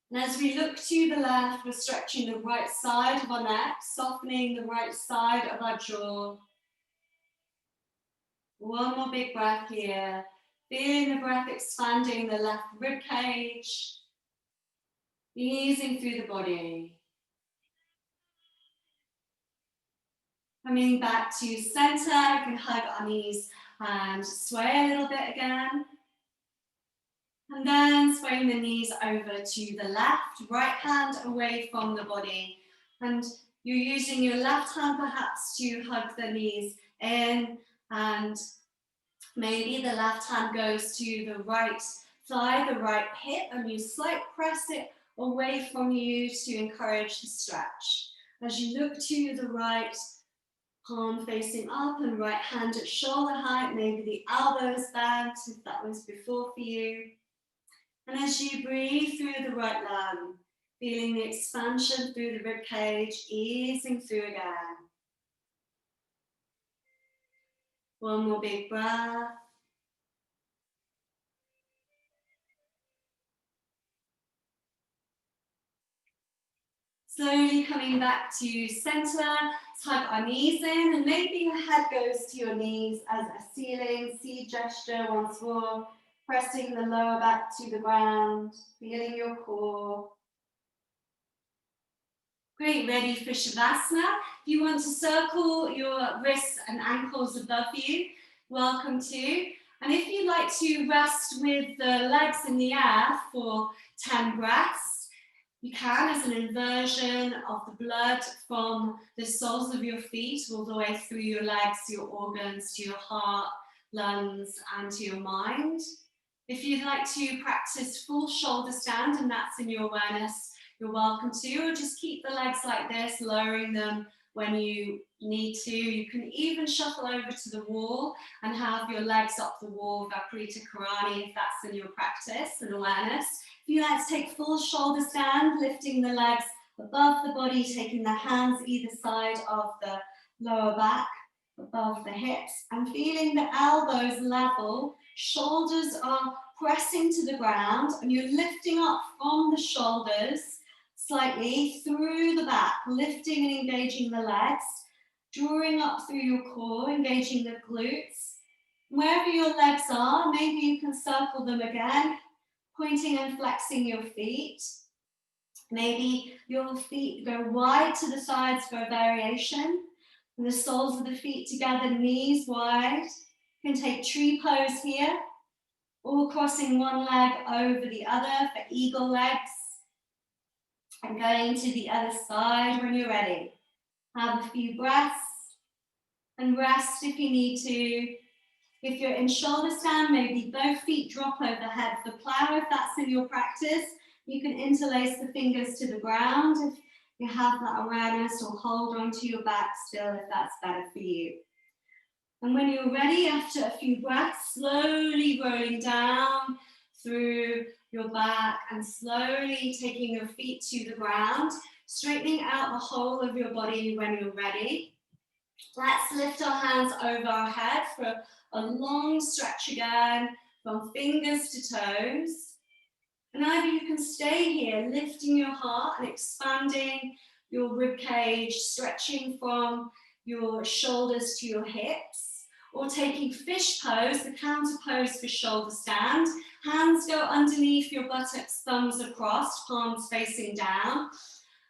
Speaker 1: And as we look to the left, we're stretching the right side of our neck, softening the right side of our jaw. 1 more big breath here. Feeling the breath expanding the left rib cage, easing through the body. Coming back to center, you can hug our knees and sway a little bit again. And then swaying the knees over to the left, right hand away from the body. And you're using your left hand perhaps to hug the knees in, and maybe the left hand goes to the right thigh, the right hip, and you slight press it away from you to encourage the stretch. As you look to the right, Palm facing up and right hand at shoulder height, maybe the elbows bent if that was before for you. And as you breathe through the right lung, feeling the expansion through the rib cage, easing through again. One more big breath. Slowly coming back to center, tuck our knees in, and maybe your head goes to your knees as a ceiling, C gesture once more, pressing the lower back to the ground, feeling your core. Great, ready for Shavasana. If you want to circle your wrists and ankles above you, welcome to. And if you'd like to rest with the legs in the air for 10 breaths, you can, as an inversion of the blood from the soles of your feet all the way through your legs, your organs, to your heart, lungs, and to your mind. If you'd like to practice full shoulder stand, and that's in your awareness, you're welcome to, or just keep the legs like this, lowering them when you need to. You can even shuffle over to the wall and have your legs up the wall, Viparita Karani, if that's in your practice and awareness. If you like to take full shoulder stand, lifting the legs above the body, taking the hands either side of the lower back, above the hips, and feeling the elbows level, shoulders are pressing to the ground, and you're lifting up from the shoulders slightly through the back, lifting and engaging the legs, drawing up through your core, engaging the glutes. Wherever your legs are, maybe you can circle them again, pointing and flexing your feet. Maybe your feet go wide to the sides for a variation. And the soles of the feet together, knees wide. You can take tree pose here, or crossing one leg over the other for eagle legs. And going to the other side when you're ready. Have a few breaths and rest if you need to. If you're in shoulder stand, maybe both feet drop overhead for plow if that's in your practice. You can interlace the fingers to the ground if you have that awareness, or hold onto your back still if that's better for you. And when you're ready, after a few breaths, slowly rolling down through your back and slowly taking your feet to the ground, straightening out the whole of your body when you're ready. Let's lift our hands over our head for a long stretch again, from fingers to toes. And either you can stay here, lifting your heart and expanding your rib cage, stretching from your shoulders to your hips, or taking fish pose, the counter pose for shoulder stand. Hands go underneath your buttocks, thumbs across, palms facing down,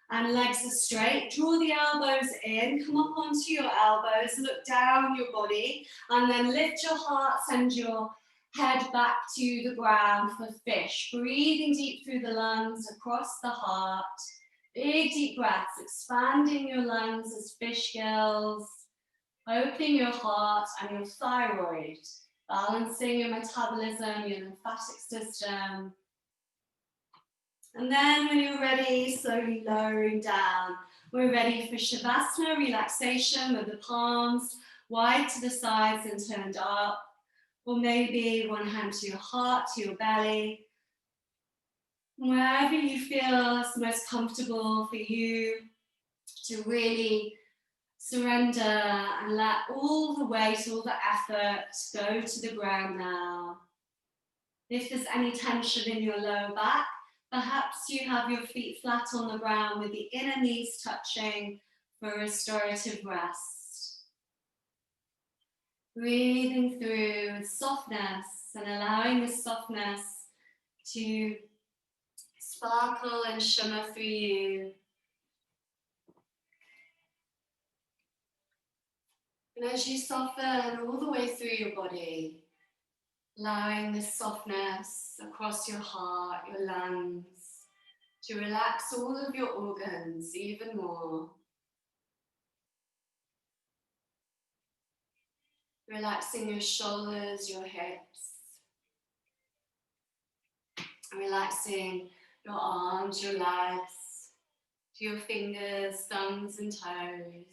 Speaker 1: and legs are straight. Draw the elbows in, come up onto your elbows, look down your body, and then lift your heart, send your head back to the ground for fish. Breathing deep through the lungs, across the heart. Big deep breaths, expanding your lungs as fish gills, opening your heart and your thyroid, balancing your metabolism, your lymphatic system. And then when you're ready, slowly lowering down. We're ready for Shavasana Relaxation with the palms wide to the sides and turned up. Or maybe one hand to your heart, to your belly. Wherever you feel it's most comfortable for you to really surrender and let all the weight, all the effort go to the ground now. If there's any tension in your lower back, perhaps you have your feet flat on the ground with the inner knees touching for restorative rest. Breathing through with softness and allowing the softness to sparkle and shimmer through you. And as you soften all the way through your body, allowing this softness across your heart, your lungs, to relax all of your organs even more. Relaxing your shoulders, your hips. Relaxing your arms, your legs, to your fingers, thumbs and toes.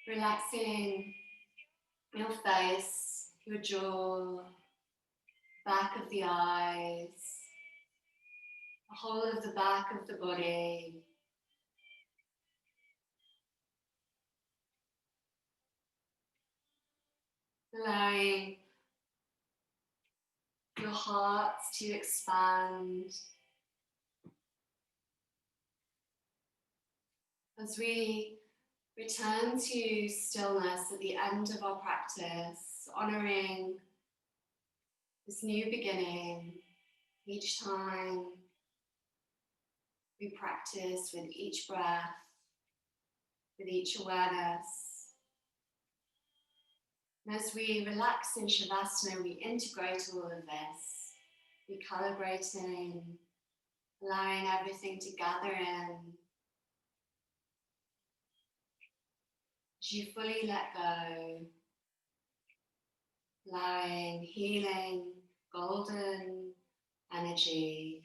Speaker 1: Relaxing your face, your jaw, back of the eyes, the whole of the back of the body. Allowing your heart to expand as we return to stillness at the end of our practice, honoring this new beginning each time we practice, with each breath, with each awareness. And as we relax in Shavasana, we integrate all of this, recalibrating, allowing everything to gather in. As you fully let go, allowing healing, golden energy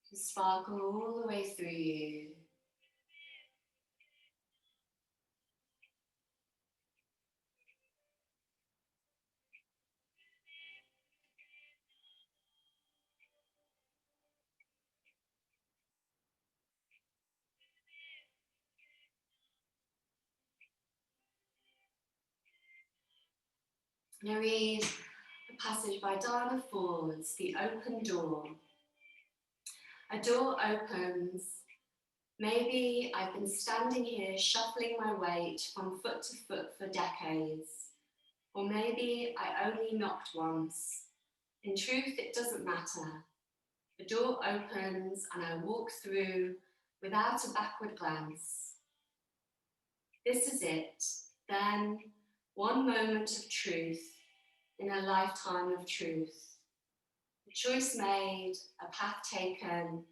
Speaker 1: to sparkle all the way through you. Now read a passage by Diana Ford's, The Open Door. A door opens. Maybe I've been standing here shuffling my weight from foot to foot for decades. Or maybe I only knocked once. In truth, it doesn't matter. The door opens and I walk through without a backward glance. This is it, then, one moment of truth in a lifetime of truth. A choice made, a path taken,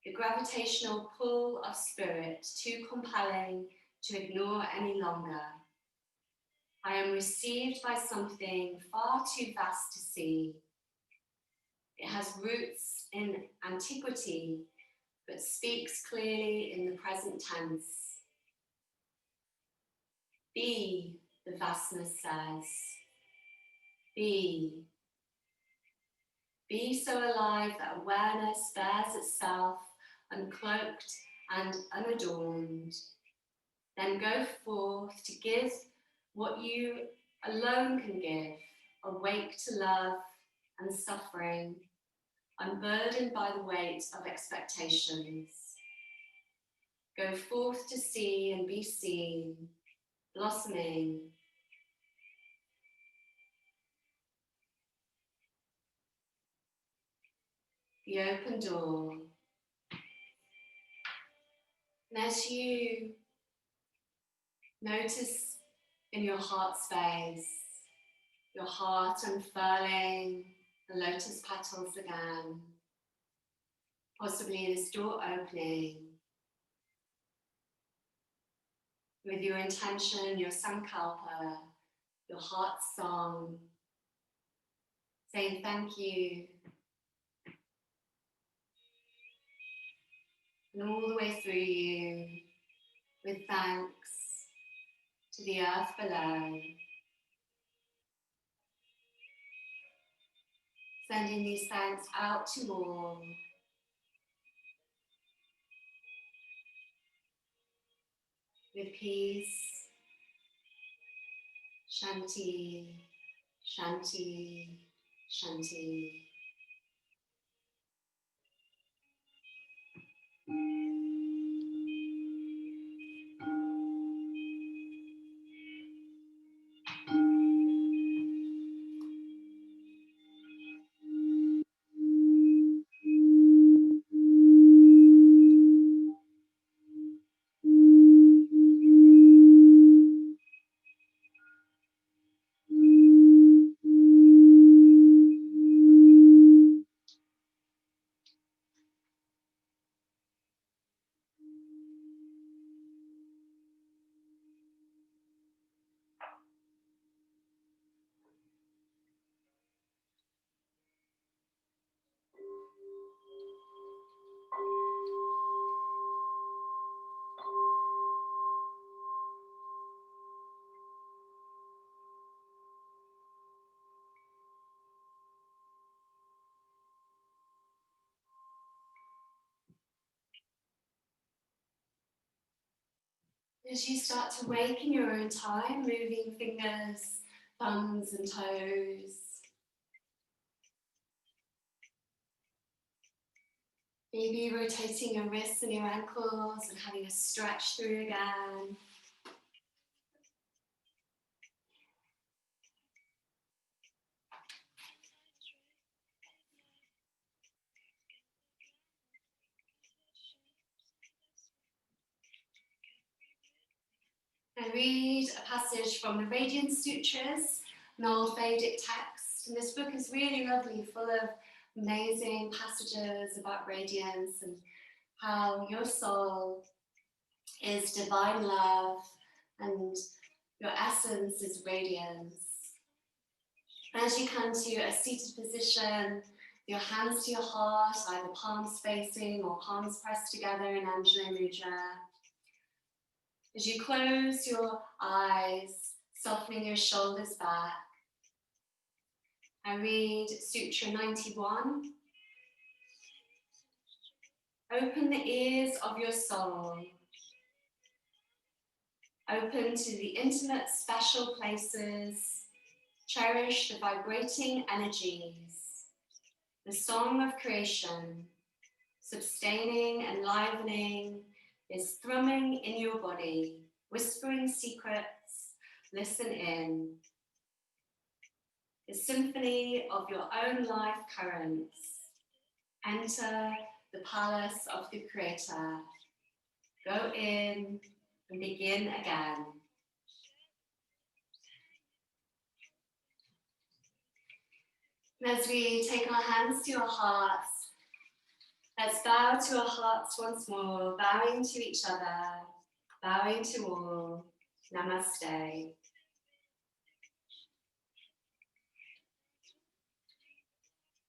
Speaker 1: the gravitational pull of spirit too compelling to ignore any longer. I am received by something far too vast to see. It has roots in antiquity, but speaks clearly in the present tense. Be, the vastness says. Be. Be so alive that awareness bears itself uncloaked and unadorned. Then go forth to give what you alone can give, awake to love and suffering, unburdened by the weight of expectations. Go forth to see and be seen, blossoming. The open door. And as you notice in your heart space, your heart unfurling the lotus petals again, possibly this door opening, with your intention, your sankalpa, your heart song, saying thank you, and all the way through you, with thanks to the earth below, sending these thanks out to all, with peace, shanti, shanti, shanti. As you start to wake in your own time, moving fingers, thumbs and toes. Maybe rotating your wrists and your ankles and having a stretch through again. I read a passage from the Radiant Sutras, an old Vedic text, and this book is really lovely, full of amazing passages about radiance and how your soul is divine love and your essence is radiance. As you come to a seated position, your hands to your heart, either palms facing or palms pressed together in Anjali Mudra. As you close your eyes, softening your shoulders back, I read Sutra 91. Open the ears of your soul. Open to the intimate, special places. Cherish the vibrating energies. The song of creation, sustaining, enlivening, is thrumming in your body, whispering secrets, listen in. The symphony of your own life currents. Enter the palace of the Creator. Go in and begin again. And as we take our hands to our hearts, let's bow to our hearts once more, bowing to each other, bowing to all. Namaste.